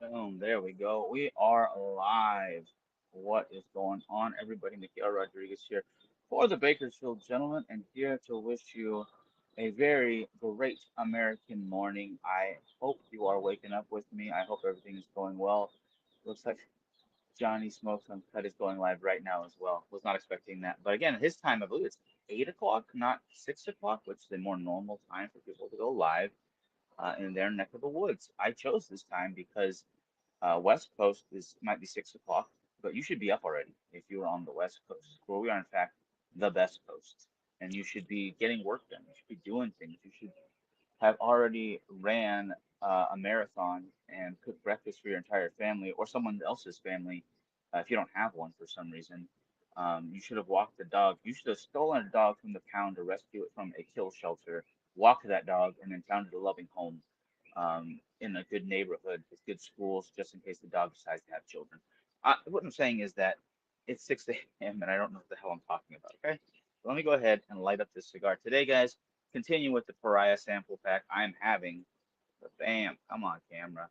Boom, there we go. We are live. What is going on, everybody? Miguel Rodriguez here for the Bakersfield Gentleman, and here to wish you a very great American morning. I hope you are waking up with me. I hope everything is going well. Looks like Johnny Smokes Uncut is going live right now as well. Was not expecting that. But again, his time, I believe it's 8 o'clock, not 6 o'clock, which is a more normal time for people to go live in their neck of the woods. I chose this time because West Coast is might be 6 o'clock, but you should be up already if you are on the West Coast, where we are in fact the best coast, and you should be getting work done. You should be doing things. You should have already ran a marathon and cooked breakfast for your entire family or someone else's family if you don't have one for some reason. You should have walked the dog. You should have stolen a dog from the pound to rescue it from a kill shelter, walked that dog, and then found it a loving home in a good neighborhood with good schools, just in case the dog decides to have children. What I'm saying is that it's 6 a.m. and I don't know what the hell I'm talking about. Okay, so let me go ahead and light up this cigar today, guys. Continue with the Pariah sample pack. I'm having the bam. Come on, camera.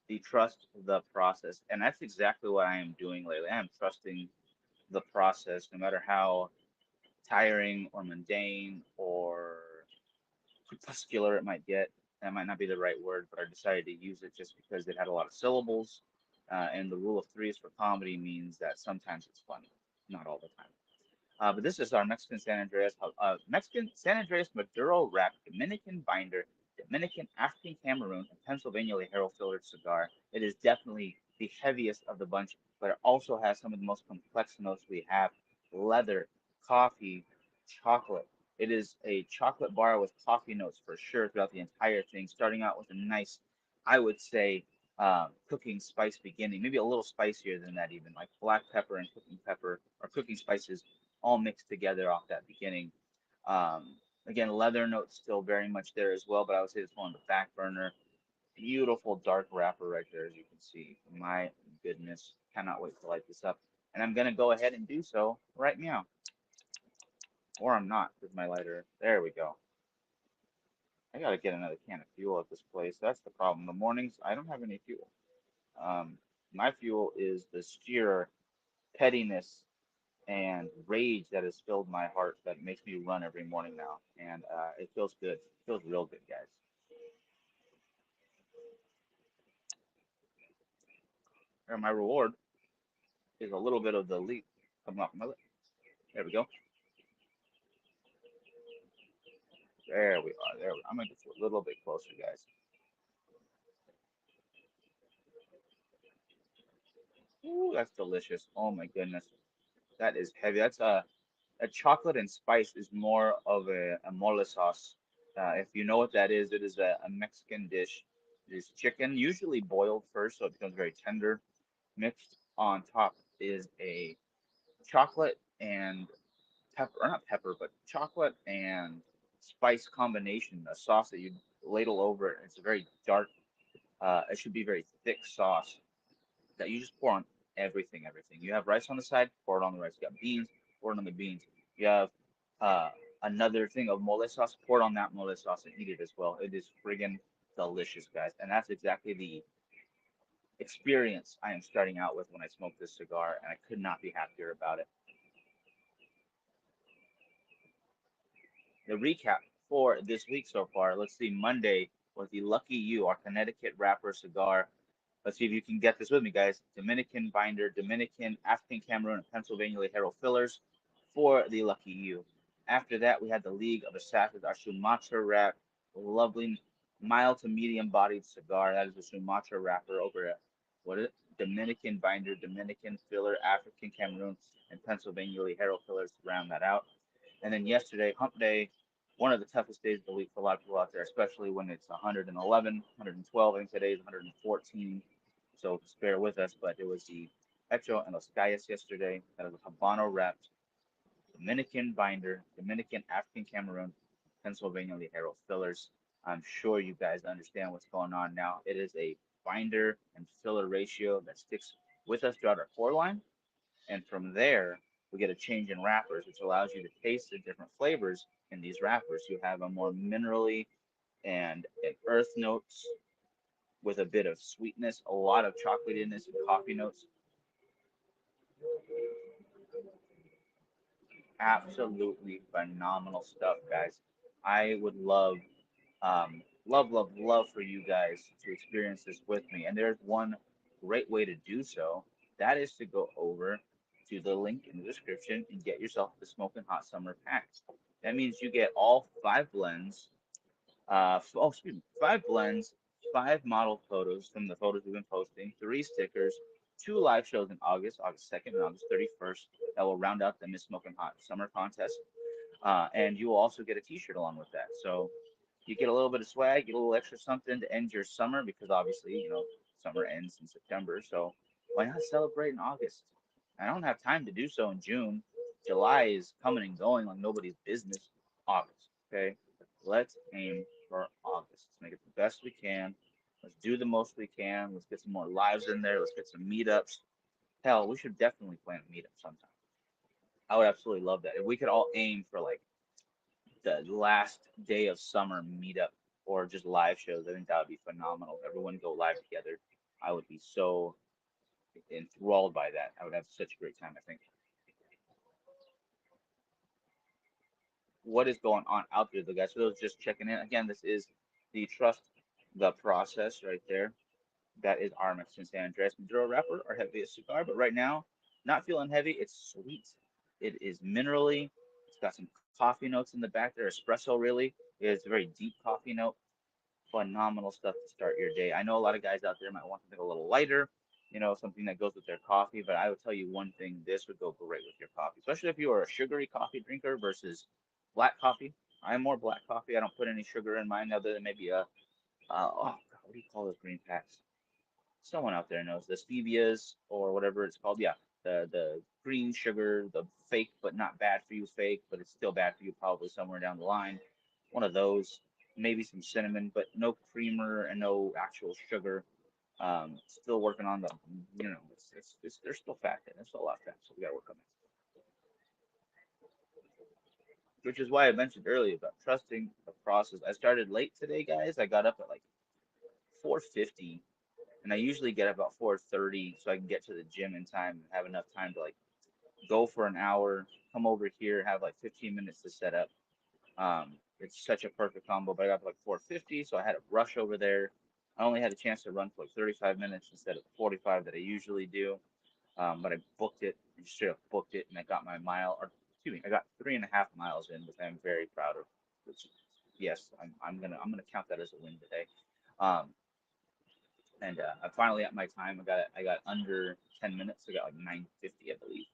The trust the process, and that's exactly what I am doing lately. I am trusting the process, no matter how tiring or mundane or crepuscular it might get. That might not be the right word, but I decided to use it just because it had a lot of syllables. And the rule of threes for comedy means that sometimes it's funny, not all the time. But this is our Mexican San Andreas Maduro wrap Dominican binder, Dominican African Cameroon, and Pennsylvania Ligero filtered cigar. It is definitely the heaviest of the bunch, but it also has some of the most complex notes we have: leather, coffee, chocolate. It is a chocolate bar with coffee notes for sure throughout the entire thing, starting out with a nice, I would say, cooking spice beginning, maybe a little spicier than that, even like black pepper and cooking pepper or cooking spices all mixed together off that beginning. Again, leather notes still very much there as well, but I would say it's more on the back burner. Beautiful dark wrapper right there, as you can see. My goodness, cannot wait to light this up. And I'm gonna go ahead and do so right now, or I'm not with my lighter. There we go. I gotta get another can of fuel at this place. That's the problem. The mornings I don't have any fuel. Um, my fuel is the sheer pettiness and rage that has filled my heart that makes me run every morning now. And it feels good. It feels real good, guys. And my reward is a little bit of the leaf coming off my lip. There we go. There we are. There we are. I'm going to get a little bit closer, guys. Ooh, that's delicious. Oh my goodness. That is heavy. That's a chocolate and spice is more of a mole sauce. If you know what that is, it is a Mexican dish. It is chicken, usually boiled first, so it becomes very tender. Mixed on top is a chocolate and pepper, or not pepper, but chocolate and spice combination, a sauce that you ladle over it. It's a very dark, it should be very thick sauce that you just pour on everything, everything. You have rice on the side, pour it on the rice. You got beans, pour it on the beans. You have uh, another thing of mole sauce, pour it on that mole sauce and eat it as well. It is friggin' delicious, guys. And that's exactly the experience I am starting out with when I smoke this cigar, and I could not be happier about it. The recap for this week so far. Let's see. Monday was the Lucky You, our Connecticut wrapper cigar. Let's see if you can get this with me, guys. Dominican binder, Dominican, African Cameroon, and Pennsylvania Ligero fillers for the Lucky You. After that, we had the League of Assassins, our Sumatra wrap, lovely mild to medium bodied cigar. That is a Sumatra wrapper over a what is it? Dominican binder, Dominican filler, African Cameroon, and Pennsylvania Ligero fillers to round that out. And then yesterday, hump day, one of the toughest days of the week for a lot of people out there, especially when it's 111, 112. I think today is 114. So just bear with us. But it was the Hecho and Los Calles yesterday. That was a Habano wrapped Dominican binder, Dominican African Cameroon, Pennsylvania Ligero fillers. I'm sure you guys understand what's going on now. It is a binder and filler ratio that sticks with us throughout our core line, and from there, we get a change in wrappers, which allows you to taste the different flavors in these wrappers. You have a more minerally and earth notes, with a bit of sweetness, a lot of chocolatiness and coffee notes. Absolutely phenomenal stuff, guys. I would love for you guys to experience this with me. And there's one great way to do so. That is to go over to the link in the description and get yourself the Smoking Hot Summer Pack. That means you get all 5 blends, excuse me, 5 blends, 5 model photos from the photos we've been posting, 3 stickers, 2 live shows in August, August 2nd and August 31st, that will round out the Miss Smoking Hot Summer Contest. And you will also get a t-shirt along with that. So you get a little bit of swag, get a little extra something to end your summer because obviously, summer ends in September. So why not celebrate in August? I don't have time to do so in June. July is coming and going like nobody's business. August, okay? Let's aim for August. Let's make it the best we can. Let's do the most we can. Let's get some more lives in there. Let's get some meetups. Hell, we should definitely plan a meetup sometime. I would absolutely love that. If we could all aim for like the last day of summer meetup or just live shows. I think that would be phenomenal. Everyone go live together. I would be so enthralled by that. I would have such a great time. I think. What is going on out there, the guys? For those just checking in, again, this is the Trust the Process right there. That is our Mexican San Andreas Maduro wrapper, our heaviest cigar. But right now, not feeling heavy. It's sweet. It is minerally. It's got some coffee notes in the back there. Espresso, really. It's a very deep coffee note. Phenomenal stuff to start your day. I know a lot of guys out there might want something a little lighter, something that goes with their coffee, but I would tell you one thing, this would go great with your coffee, especially if you are a sugary coffee drinker versus black coffee. I'm more black coffee. I don't put any sugar in mine other than maybe oh, God, what do you call those green packs? Someone out there knows the stevias or whatever it's called. Yeah, the green sugar, the fake but not bad for you fake, but it's still bad for you probably somewhere down the line. One of those, maybe some cinnamon, but no creamer and no actual sugar. Still working on the, there's still fat there. There's still a lot of fat, so we gotta work on that. Which is why I mentioned earlier about trusting the process. I started late today, guys. I got up at like 4:50 and I usually get up about 4:30 so I can get to the gym in time and have enough time to like go for an hour, come over here, have like 15 minutes to set up. It's such a perfect combo. But I got up like 4:50, so I had a rush over there. I only had a chance to run for like 35 minutes instead of the 45 that I usually do. But I booked it, and straight up booked it, and I got my mile, or excuse me, I got 3.5 miles in, which I'm very proud of. Which, yes, I'm gonna count that as a win today. Um, and I finally at my time. I got under 10 minutes. I got like 9:50, I believe,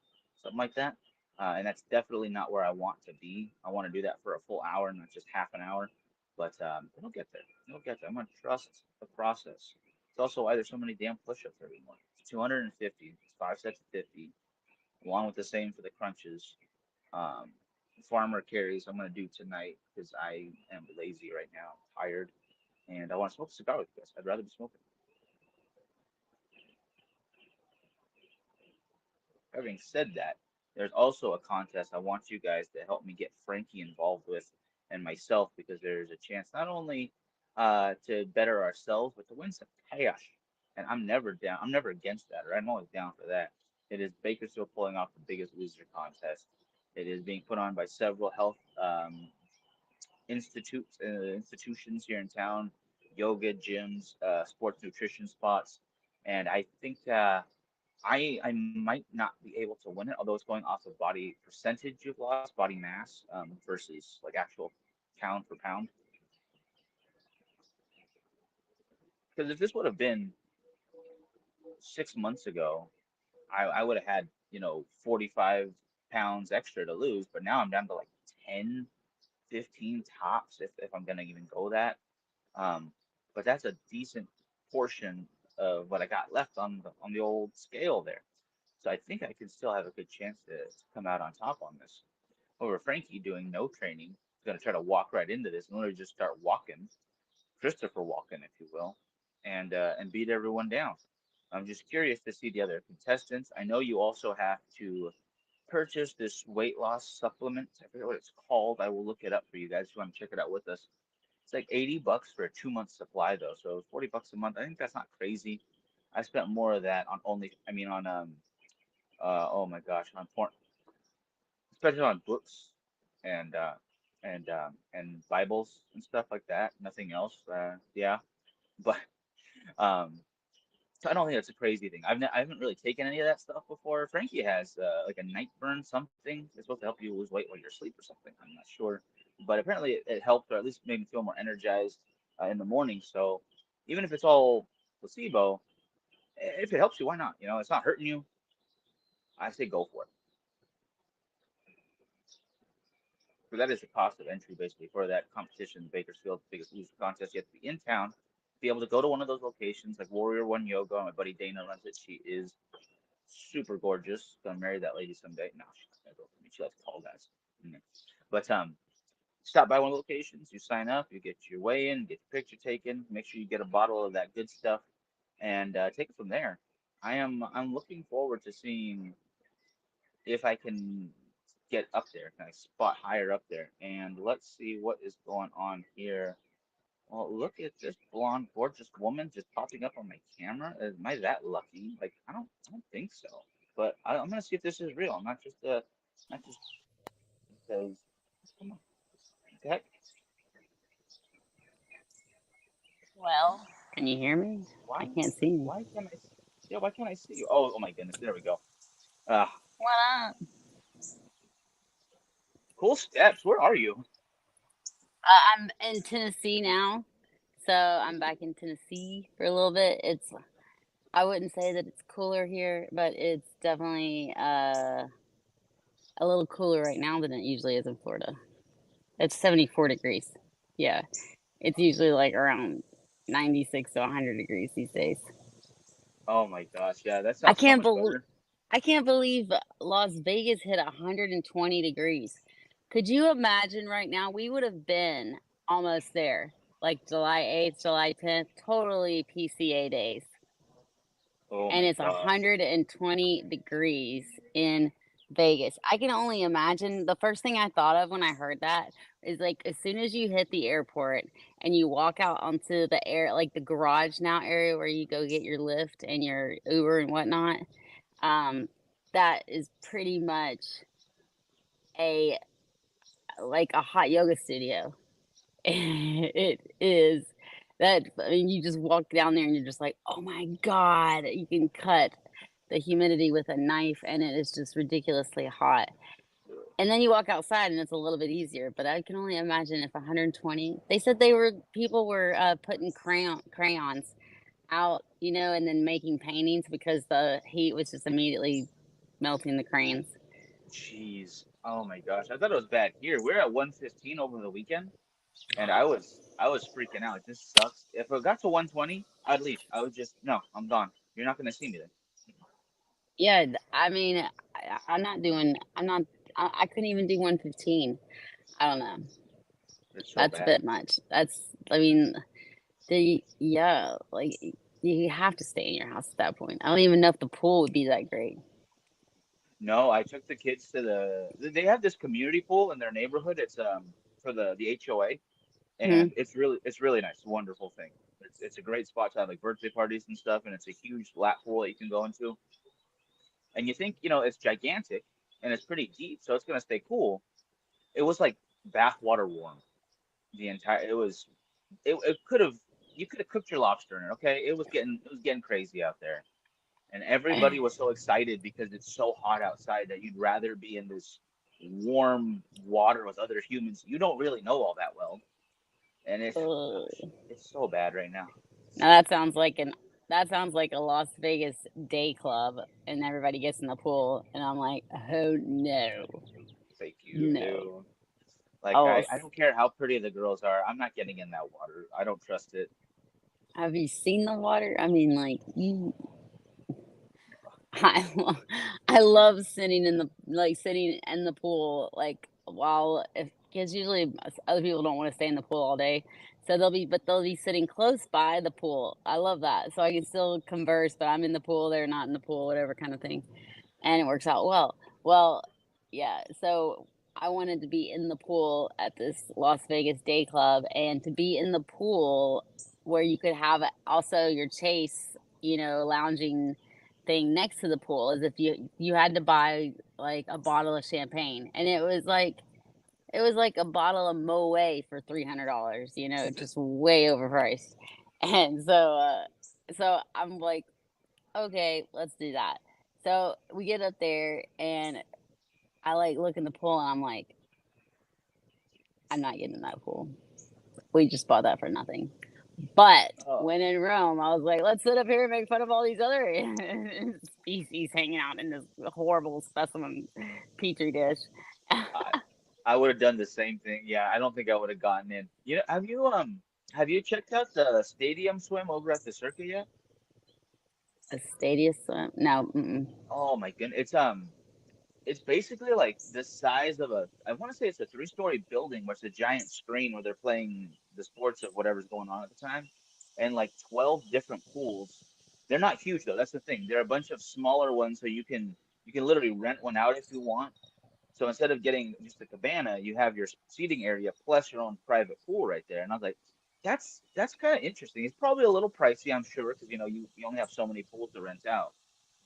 something like that. And that's definitely not where I want to be. I want to do that for a full hour, not just half an hour. But it'll get there. It'll get there. I'm gonna trust the process. It's also why there's so many damn push-ups every morning. It's 250. It's 5 sets of 50, along with the same for the crunches. Um, Farmer carries I'm gonna do tonight because I am lazy right now, tired, and I want to smoke a cigar with you guys. I'd rather be smoking. Having said that, there's also a contest I want you guys to help me get Frankie involved with and myself because there's a chance not only to better ourselves, but to win some cash. And I'm never down. I'm never against that, right? I'm always down for that. It is Bakersfield pulling off the Biggest Loser contest. It is being put on by several health institutions here in town, yoga gyms, sports nutrition spots, and I think I might not be able to win it, although it's going off of body percentage you've lost, body mass, versus like actual pound for pound. Because if this would have been 6 months ago, I would have had 45 pounds extra to lose, but now I'm down to like 10, 15 tops if I'm gonna even go that. Um, but that's a decent portion of what I got left on the old scale there. So I think I could still have a good chance to come out on top on this. Over Frankie doing no training, he's gonna try to walk right into this and literally just start walking, Christopher walking, if you will, and beat everyone down. I'm just curious to see the other contestants. I know you also have to purchase this weight loss supplement. I forget what it's called. I will look it up for you guys if you want to check it out with us. It's like $80 for a 2 month supply though, so $40 a month. I think that's not crazy. I spent more of that on I mean on oh my gosh, on porn, especially on books and and Bibles and stuff like that. Nothing else. Yeah, but um, so I don't think that's a crazy thing. I haven't really taken any of that stuff before. Frankie has like a night burn something. It's supposed to help you lose weight while you're asleep or something. I'm not sure, but apparently it helped, or at least made me feel more energized in the morning. So even if it's all placebo, if it helps you, why not? You know, it's not hurting you. I say go for it. So that is the cost of entry basically for that competition, Bakersfield Biggest Loser Contest. You have to be in town, be able to go to one of those locations like Warrior One Yoga. My buddy Dana runs it. She is super gorgeous. Gonna marry that lady someday. No, she's not gonna go for me. She likes tall guys. Mm. But stop by one of the locations. You sign up. You get your weigh in, get your picture taken. Make sure you get a bottle of that good stuff, and take it from there. I'm looking forward to seeing if I can get up there, kind of spot higher up there. And let's see what is going on here. Well, look at this blonde, gorgeous woman just popping up on my camera. Am I that lucky? Like, I don't think so. But I'm gonna see if this is real, not just because. Come on, what the heck? Well, can you hear me? I Why? can't see you. Why can't Yeah, why can't I see you? Oh, oh my goodness, there we go. Ah, What up? cool steps. Where are you? I'm in Tennessee now, so I'm back in Tennessee for a little bit. I wouldn't say that it's cooler here, but it's definitely a little cooler right now than it usually is in Florida. It's 74 degrees. Yeah, it's usually like around 96 to 100 degrees these days. Oh my gosh, yeah, that I sounds so can't much believe better. I can't believe Las Vegas hit 120 degrees. Could you imagine right now? We would have been almost there, like July 8th, July 10th, totally PCA days. Oh And my it's gosh. 120 degrees in Vegas. I can only imagine. The first thing I thought of when I heard that is like as soon as you hit the airport and you walk out onto the air, like the garage now area where you go get your Lyft and your Uber and whatnot, um, that is pretty much a like a hot yoga studio. It is that. I mean, you just walk down there and you're just like, oh my god, you can cut the humidity with a knife, and it is just ridiculously hot. And then you walk outside, and it's a little bit easier. But I can only imagine if 120. They said people were putting crayons out, and then making paintings because the heat was just immediately melting the crayons. Jeez. Oh my gosh. I thought it was bad here. We're at 115 over the weekend, and I was freaking out. This sucks. If it got to 120, I'd leave. I would just no, I'm gone. You're not gonna see me then. Yeah, I mean, I'm not doing. I'm not. I couldn't even do 115. I don't know. It's so That's a bad. bit much. That's. I mean, yeah, like you have to stay in your house at that point. I don't even know if the pool would be that great. No, I took the kids to they have this community pool in their neighborhood. It's for the HOA, Hmm. and it's really nice, wonderful thing. It's a great spot to have like birthday parties and stuff, and it's a huge lap pool that you can go into. And you think, it's gigantic and it's pretty deep, so it's gonna stay cool. It was like bathwater warm the entire. It could have you could have cooked your lobster in it. Okay, it was getting crazy out there, and everybody was so excited because it's so hot outside that you'd rather be in this warm water with other humans you don't really know all that well. And Ugh. it's so bad right now. Now that sounds like a Las Vegas day club, and everybody gets in the pool, and I'm like, oh no, Thank you, no. no. Like Oh, I don't care how pretty the girls are. I'm not getting in that water. I don't trust it. have you seen the water? I mean, like you I lo I love sitting in the pool, like, while if because usually other people don't wanna stay in the pool all day, so they'll be sitting close by the pool. I love that, so I can still converse, but I'm in the pool, they're not in the pool, whatever kinda thing, and it works out well. Well, yeah, so I wanted to be in the pool at this Las Vegas day club, and to be in the pool where you could have also your chase, lounging thing next to the pool, as if you had to buy like a bottle of champagne, and it was like a bottle of Moet for $300, just way overpriced. And so I'm like, okay, let's do that. So we get up there, and I like look in the pool, and I'm like, I'm not getting in that pool. We just bought that for nothing. But Oh, when in Rome, I was like, let's sit up here and make fun of all these other species hanging out in this horrible specimen petri dish. I I would have done the same thing. Yeah, I don't think I would have gotten in. Have you checked out the stadium swim over at the Circa yet? A stadia swim? No. Mm-mm. Oh my goodness. It's basically like the size of I want to say it's a three-story building where it's a giant screen where they're playing the sports of whatever's going on at the time, and like 12 different pools. They're not huge though. That's the thing. They're a bunch of smaller ones, so you can literally rent one out if you want. So instead of getting just a cabana, you have your seating area plus your own private pool right there. And I was like, that's kind of interesting. It's probably a little pricey, I'm sure, because you only have so many pools to rent out.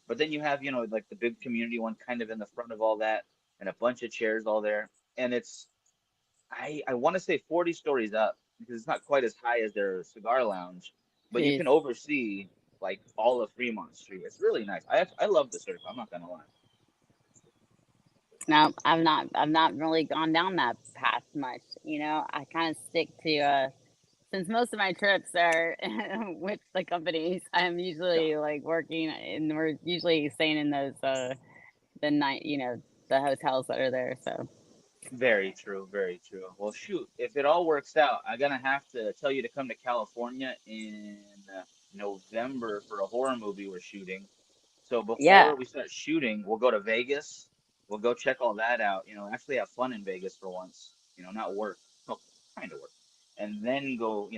But then you have, like the big community one kind of in the front of all that and a bunch of chairs all there. And I want to say 40 stories up because it's not quite as high as their cigar lounge, but you Jeez. can oversee like all of Fremont Street. It's really nice. I love the surf. I'm not gonna lie. No, I've not really gone down that path much. I kind of stick to since most of my trips are with the companies, I'm Yeah, usually like working, and we're usually staying in those the night, the hotels that are there. So very true, very true. Well, shoot, if it all works out, I'm gonna have to tell you to come to California in November for a horror movie we're shooting. So yeah, before we start shooting, we'll go to Vegas. We'll go check all that out. Actually have fun in Vegas for once. Not work. Well, kind of work. And then go,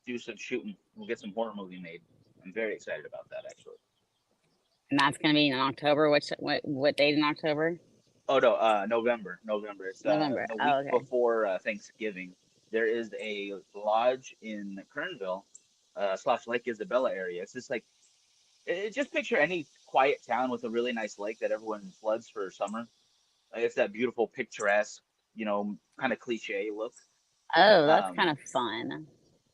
do some shooting. We'll get some horror movie made. I'm very excited about that, actually. and that's gonna be in October. What date in October? Oh no, November. November. It's November. the week Oh, okay. before Thanksgiving. There is a lodge in Kernville, slash Lake Isabella area. It's just like just picture any quiet town with a really nice lake that everyone floods for summer. It's that beautiful, picturesque, kind of cliche look. Oh, that's Um, kind of fun.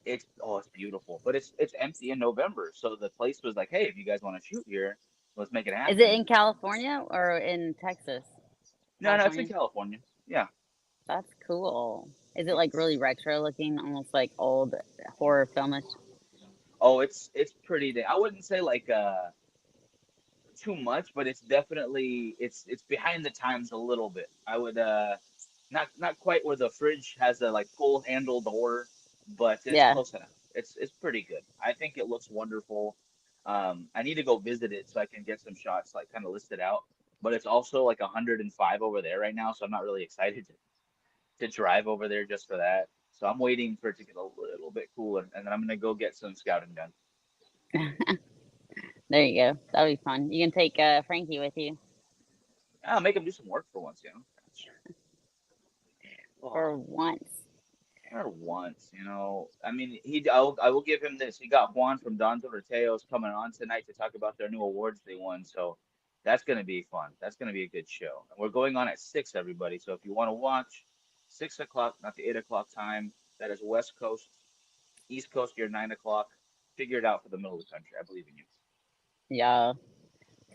it's beautiful, but it's empty in November, so the place was like, hey, if you guys want to shoot here, let's make it Is it happen. in California or in Texas? No, no, it's in California. California. Yeah, That's cool. Is it like really it's retro looking, almost like old horror filmish? it's pretty. I wouldn't say like too much, but it's definitely it's behind the times a little bit. I would not quite where the fridge has a like pull handle door, but it's Yeah. close enough. It's pretty good. I think it looks wonderful. I need to go visit it so I can get some shots like kind of listed out. But it's also like 105 over there right now, so I'm not really excited to drive over there just for that. So I'm waiting for it to get a little bit cooler, and then I'm gonna go get some scouting done. There you go. That'll be fun. You can take Frankie with you I'll make him do some work for once. Oh, for once. or once. I mean, I will give him this. He got Juan from Don Torteos coming on tonight to talk about their new awards they won. So that's gonna be fun. That's gonna be a good show. And we're going on at 6, everybody. So if you want to watch, 6 o'clock, not the 8 o'clock time. That is West Coast. East Coast, you're 9 o'clock. Figure it out for the middle of the country. I believe in you. Yeah.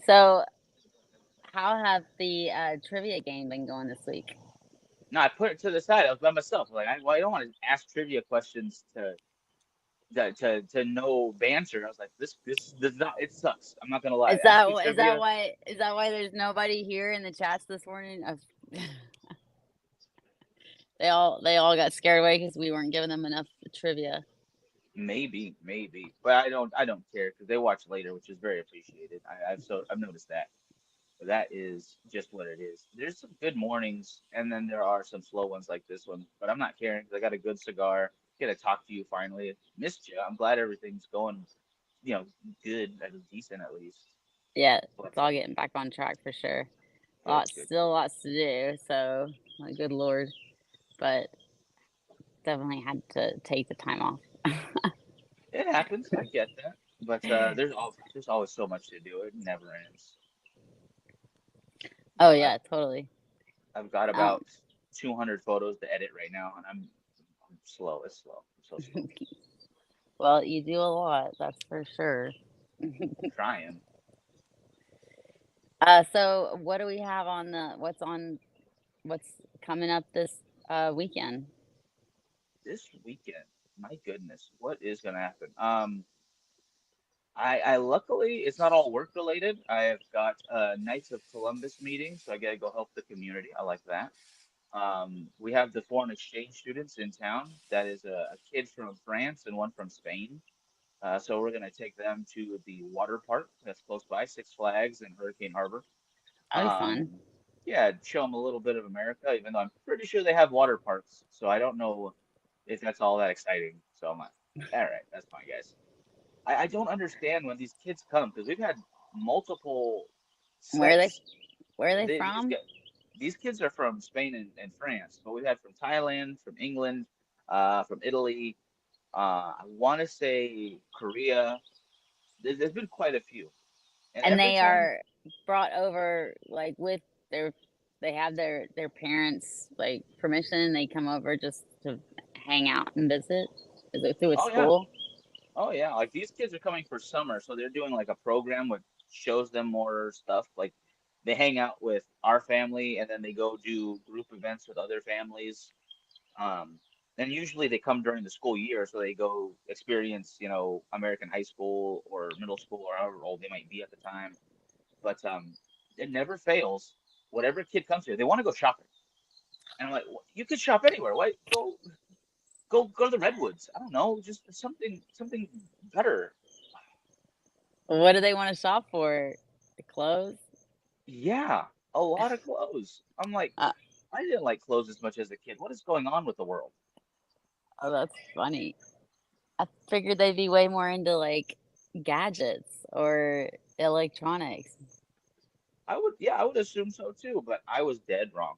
So, how have the trivia game been going this week? No, I put it to the side. I was by myself. Like, I don't want to ask trivia questions to no banter. I was like, this does not. It sucks. I'm not gonna lie. Is Ask that me is that trivia. why is that why there's nobody here in the chats this morning? They all got scared away because we weren't giving them enough trivia. Maybe, but I don't care because they watch later, which is very appreciated. I've noticed that. But that is just what it is. There's some good mornings, and then there are some slow ones like this one. But I'm not caring because I got a good cigar. Get to talk to you finally. Missed you. I'm glad everything's going, you know, good, at least decent at least. Yeah, But it's all getting back on track for sure. good, good, good. Lots to do. So. Like, good lord. But definitely had to take the time off. It happens. I get that. But there's always so much to do. It never ends. Oh I've yeah, totally. I've got Um, about 200 photos to edit right now, and I'm slow. It's slow. I'm so slow. well, you do a lot, that's for sure. I'm trying. So what do we have on what's coming up this weekend? This weekend, my goodness, what is gonna happen? I luckily it's not all work related. I've got a Knights of Columbus meeting, so I gotta go help the community. I like that. We have the foreign exchange students in town. That is a kid from France and one from Spain. So we're gonna take them to the water park that's close by, Six Flags and Hurricane Harbor. That'd be fun. Um, yeah, show them a little bit of America, even though I'm pretty sure they have water parks. So I don't know if that's all that exciting. So I'm like, all right, that's fine, guys. I don't understand when these kids come because we've had multiple Where are they sets. where are they They just from? get these kids are from Spain and France, but we've had from Thailand, from England, from Italy. I want to say Korea. There's been quite a few, and And every they time, are brought over like with their they have their parents like permission, they come over just to hang out and visit. Is it through a oh yeah, school? oh yeah, like these kids are coming for summer, so they're doing like a program which shows them more stuff. Like they hang out with our family, and then they go do group events with other families. Um, and usually they come during the school year, so they go experience, American high school or middle school or however old they might be at the time. But it never fails. Whatever kid comes here, they want to go shopping, and I'm like, you could shop anywhere. Why go to the redwoods? I don't know, just something better. What do they want to shop for? The clothes? Yeah, a lot of clothes. I'm like, Uh, I didn't like clothes as much as a kid. What is going on with the world? oh, that's funny. I figured they'd be way more into like gadgets or electronics. Yeah, I would assume so too, but I was dead wrong.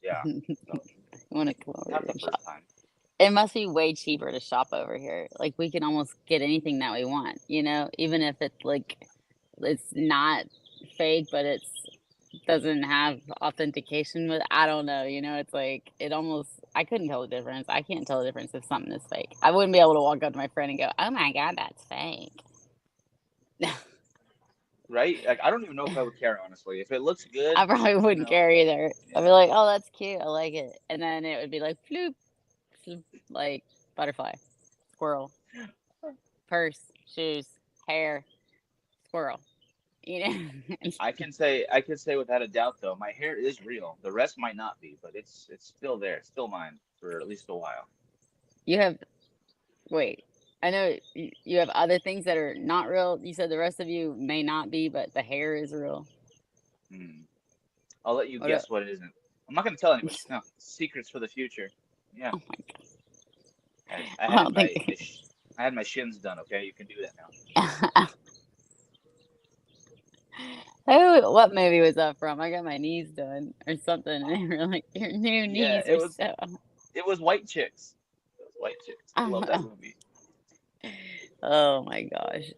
Yeah. So Want to come over not the and shop? first time. It must be way cheaper to shop over here. Like we can almost get anything that we want, even if it's like it's not fake, but it's doesn't have authentication with. I don't know, it's like it almost. I couldn't tell the difference. I can't tell the difference if something is fake. I wouldn't be able to walk up to my friend and go, "Oh my god, that's fake." Right? Like I don't even know if I would care honestly. If it looks good, I probably you wouldn't know, care either. I'd be yeah. like, "Oh, that's cute. I like it," and then it would be like, "Floop, floop," like butterfly, squirrel, purse, shoes, hair, squirrel. You know, I can say without a doubt though, my hair is real. The rest might not be, but it's still there. It's still mine for at least a while. you have wait. I know you have other things that are not real. You said the rest of you may not be, but the hair is real. Hmm. I'll let you What? guess what it isn't. I'm not gonna tell anybody. No, secrets for the future. Yeah. Oh my I god! I had don't think. I had my shins done. Okay, you can do that now. What movie was that from? I got my knees done or something, and they were like, "Your new Yeah, knees are so." it was White Chicks. It was White Chicks. I love that movie. Oh my gosh!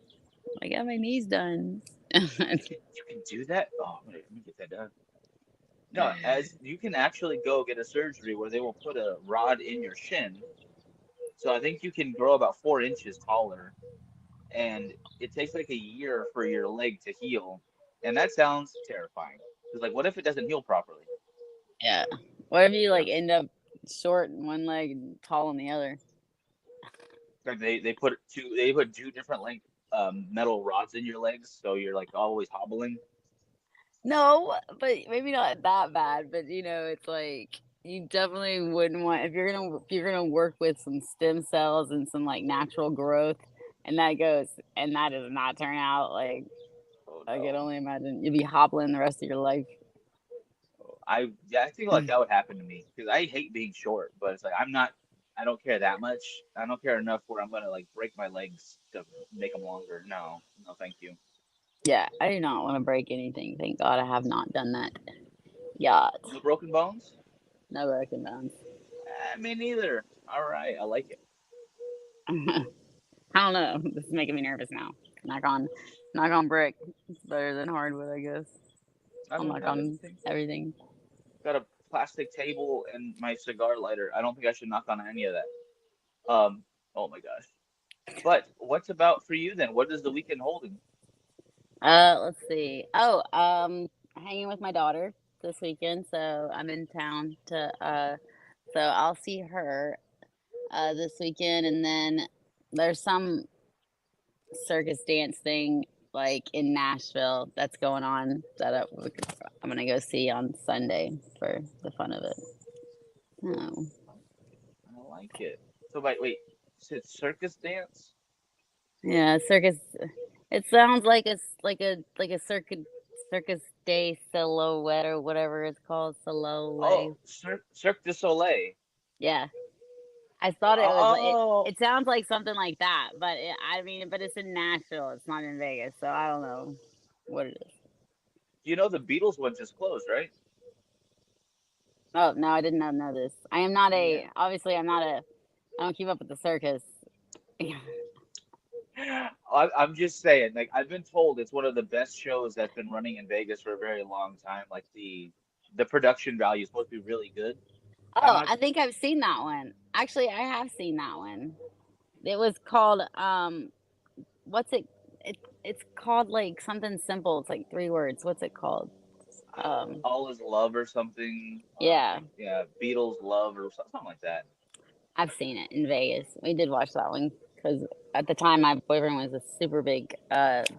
I got my knees done. You can do that? Oh, let me get that done. No, as you can actually go get a surgery where they will put a rod in your shin. So I think you can grow about 4 inches taller, and it takes like a year for your leg to heal. And that sounds terrifying. Because like, what if it doesn't heal properly? Yeah. What if you Yeah. like end up short in one leg and tall in the other? Like they put two different like metal rods in your legs, so you're like always hobbling. No, but maybe not that bad. But it's like you definitely wouldn't want if you're gonna work with some stem cells and some like natural growth, and that does not turn out like Oh I could no. only imagine you'd be hobbling the rest of your life. Yeah, I think like that would happen to me because I hate being short, but it's like I don't care that much. I don't care enough where I'm gonna like break my legs to make them longer. No, no, thank you. Yeah, I do not want to break anything. Thank God I have not done that yet. No broken bones? No broken bones. Me neither. All right, I like it. I don't know. This is making me nervous now. Knock on, knock on brick. It's better than hardwood, I guess. I'll knock I don't on think so. everything. Got a plastic table and my cigar lighter. I don't think I should knock on any of that. Oh my gosh. But what's about for you then? What is the weekend holding? Let's see. Oh, hanging with my daughter this weekend, so I'm in town to so I'll see her this weekend, and then there's some circus dance thing like in Nashville that's going on that I'm gonna go see on Sunday for the fun of it. Oh, I like it. So wait, is it circus dance? yeah, circus. It sounds like like a circus day silhouette or whatever it's called, Oh, silhouette. Cirque du Soleil. Yeah, I thought it was it. Oh, It sounds like something like that, but I mean, but it's in Nashville. It's not in Vegas, so I don't know what it is. you know the Beatles one just closed, right? Oh no, I did not know this. I am not Yeah. a. Obviously, I'm not a. I don't keep up with the circus. I'm just saying, like I've been told it's one of the best shows that's been running in Vegas for a very long time. Like the production value is supposed to be really good. I'm Oh, not. I think I've seen that one. Actually, I have seen that one. It was called what's it? It's called like something simple. It's like three words. What's it called? Um, All is love or something. yeah, Yeah, Beatles love or something like that. I've seen it in Vegas. We did watch that one because at the time my boyfriend was a super big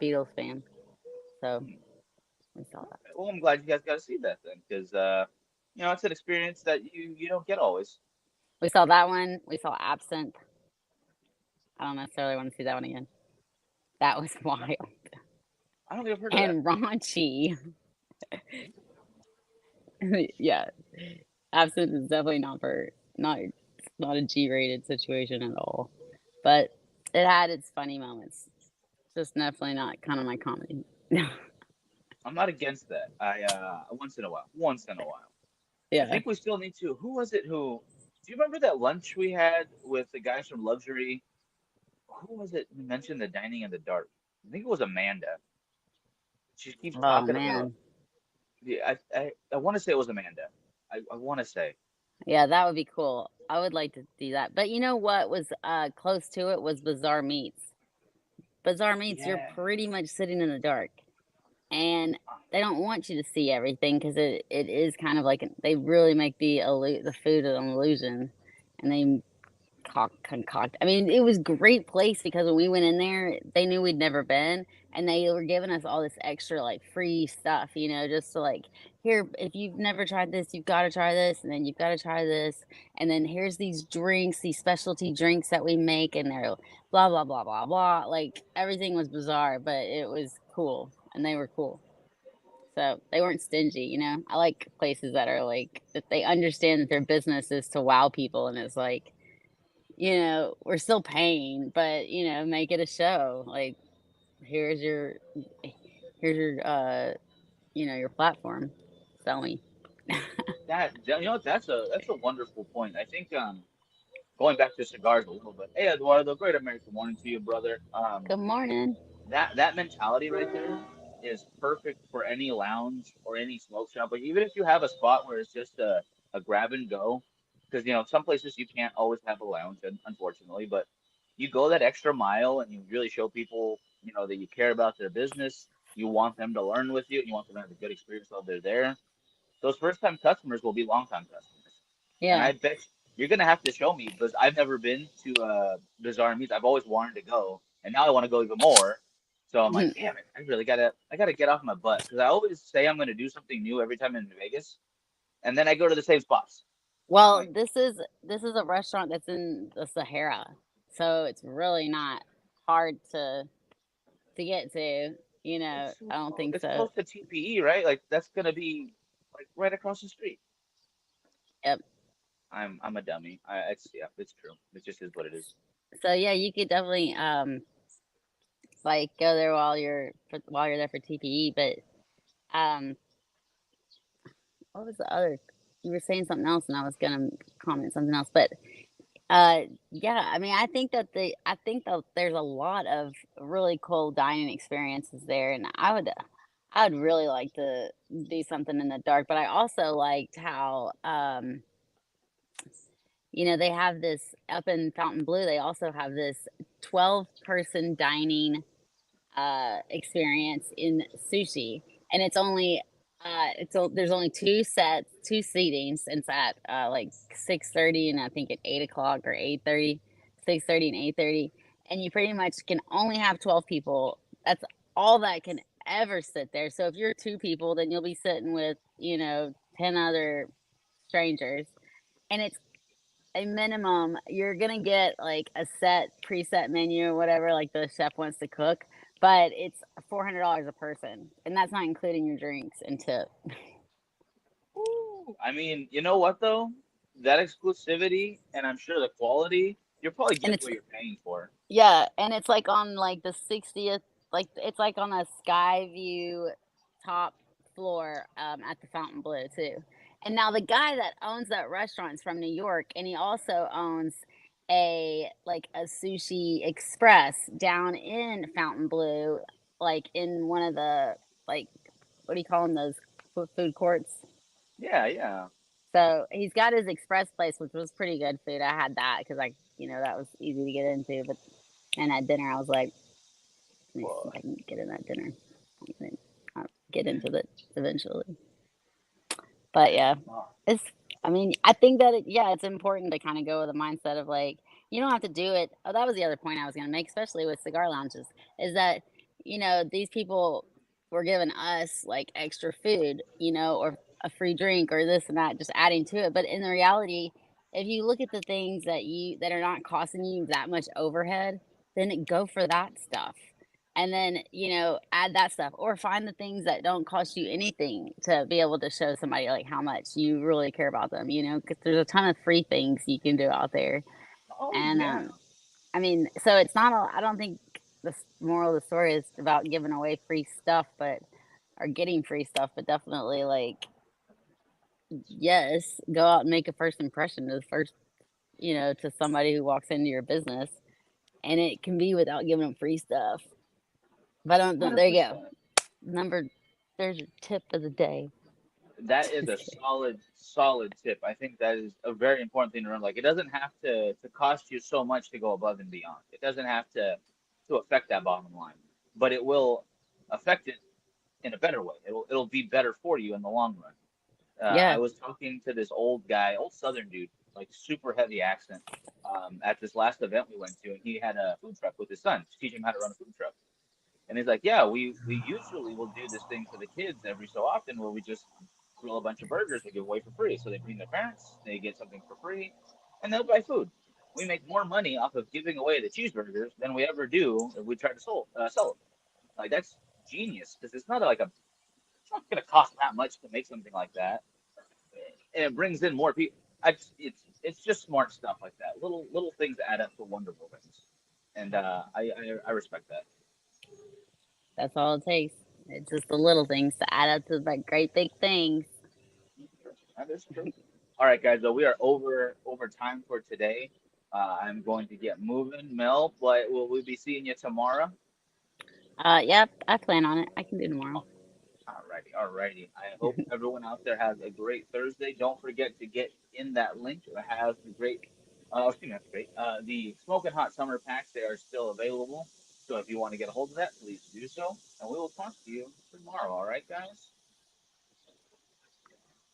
Beatles fan, so Hmm. we saw that. Okay. Well, I'm glad you guys got to see that then, because it's an experience that you don't get always. We saw that one. We saw Absinthe. I don't necessarily want to see that one again. That was wild I don't think I've heard of that. and raunchy. Yeah, Absinthe is definitely not for not not a G-rated situation at all, but it had its funny moments. Just definitely not kind of my comedy. I'm not against that. Once in a while. I Yeah. think we still need to. Who was it who? Do you remember that lunch we had with the guys from Luxury? Who was it who mentioned the dining in the dark? I think it was Amanda. She keeps Oh talking about. man. Yeah, I want to say it was Amanda. I want to say. Yeah, that would be cool. I would like to see that. But you know what was close to it was Bizarre Meats. Bizarre Meats, you're Yeah. pretty much sitting in the dark, and they don't want you to see everything because it is kind of like they really make the food an illusion, and they concoct. I mean, it was great place because when we went in there, they knew we'd never been, and they were giving us all this extra like free stuff, just to like here. If you've never tried this, you've got to try this, and then you've got to try this, and then here's these drinks, these specialty drinks that we make, and they're blah blah blah blah blah. Like everything was bizarre, but it was cool, and they were cool. So they weren't stingy, I like places that are like that they understand that their business is to wow people, and it's like we're still paying, but make it a show. Like here's your here's your your platform. Sell me. You know what? That's a wonderful point. I think going back to cigars a little bit. Hey Eduardo, great American morning to you, brother. Good morning. That mentality right there is perfect for any lounge or any smoke shop. Like even if you have a spot where it's just a grab and go, because some places you can't always have a lounge, unfortunately, but you go that extra mile and you really show people, that you care about their business. You want them to learn with you, and you want them to have a good experience while they're there. Those first time customers will be long time customers. And Yeah. I bet you're gonna have to show me because I've never been to Bizarre Meats. I've always wanted to go, and now I want to go even more. So I'm like, damn it, I gotta get off my butt because I always say I'm gonna do something new every time I'm in Vegas, and then I go to the same spots. I'm Well, like, this is a restaurant that's in the Sahara, so it's really not hard to get to. it's I so don't close. think It's so. close to TPE, right? Like that's gonna be like right across the street. Yep. I'm a dummy. It's true. It just is what it is. So yeah, you could definitely like go there while you're there for TPE, but um what was the other? you were saying something else, and I was gonna comment something else, but yeah, I mean, I think that there's a lot of really cool dining experiences there, and I would really like to do something in the dark, but I also liked how, you know, they have this up in Fontainebleau, they also have this 12-person dining experience in sushi, and there's only two sets, two seatings. It's at like 6:30 and I think at 8 o'clock or 8:30, 6:30 and 8:30, and you pretty much can only have 12 people. That's all that can ever sit there. So if you're two people, then you'll be sitting with 10 other strangers, and it's a minimum, you're gonna get like a preset menu or whatever, like the chef wants to cook, but it's $400 a person, and that's not including your drinks and tip. Ooh, I mean, you know what though? That exclusivity and I'm sure the quality, you're probably And getting it's what you're paying for. yeah, and it's like on like the 60th, like it's like on a sky view top floor at the Fontainebleau too. And now the guy that owns that restaurant is from New York, and he also owns a sushi express down in Fontainebleau, like in one of the like what do you call them, those food courts. Yeah, yeah. So he's got his express place, which was pretty good food. I had that because that was easy to get into. But and at dinner, I was like, let me see Well, if I can get in that dinner. And I'll get into it eventually. But yeah, uh, it's. I mean, I think that yeah, it's important to kind of go with a mindset of like you don't have to do it. Oh, that was the other point I was going to make, especially with cigar lounges, is that these people were giving us like extra food, or a free drink or this and that, just adding to it. But in the reality, if you look at the things that are not costing you that much overhead, then go for that stuff. And then, add that stuff or find the things that don't cost you anything to be able to show somebody like how much you really care about them, because there's a ton of free things you can do out there. oh And yeah. I mean, so it's not I don't think the moral of the story is about giving away free stuff, but or getting free stuff, but definitely like yes, go out and make a first impression to the first, to somebody who walks into your business, and it can be without giving them free stuff. But there you go. 100%. Number there's your tip of the day. That is Just a kidding. solid tip. I think that is a very important thing to remember. Like it doesn't have to cost you so much to go above and beyond. It doesn't have to affect that bottom line, but it will affect it in a better way. It'll be better for you in the long run. I Yeah. was talking to this old guy, old Southern dude, like super heavy accent, at this last event we went to, and he had a food truck with his son to teach him how to run a food truck. And he's like, yeah, we usually will do this thing for the kids every so often where we just grill a bunch of burgers to give away for free. So they bring their parents, they get something for free, and they'll buy food. We make more money off of giving away the cheeseburgers than we ever do if we try to sell them. Like that's genius because it's not going to cost that much to make something like that, and it brings in more people. It's just smart stuff like that. Little things add up to wonderful things, and I respect that. That's all it takes. It's just the little things to add up to the great big things. That is true. All right, guys. So we are over time for today. I'm going to get moving, Mel. But will we be seeing you tomorrow? Yep, I plan on it. I can do tomorrow. Oh, all righty. I hope everyone out there has a great Thursday. Don't forget to get in that link that has the great, excuse me, that's great. The smoking hot summer packs, they are still available. So if you want to get a hold of that, please do so. And we will talk to you tomorrow. All right, guys?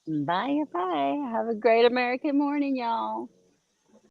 Bye bye. Have a great American morning, y'all.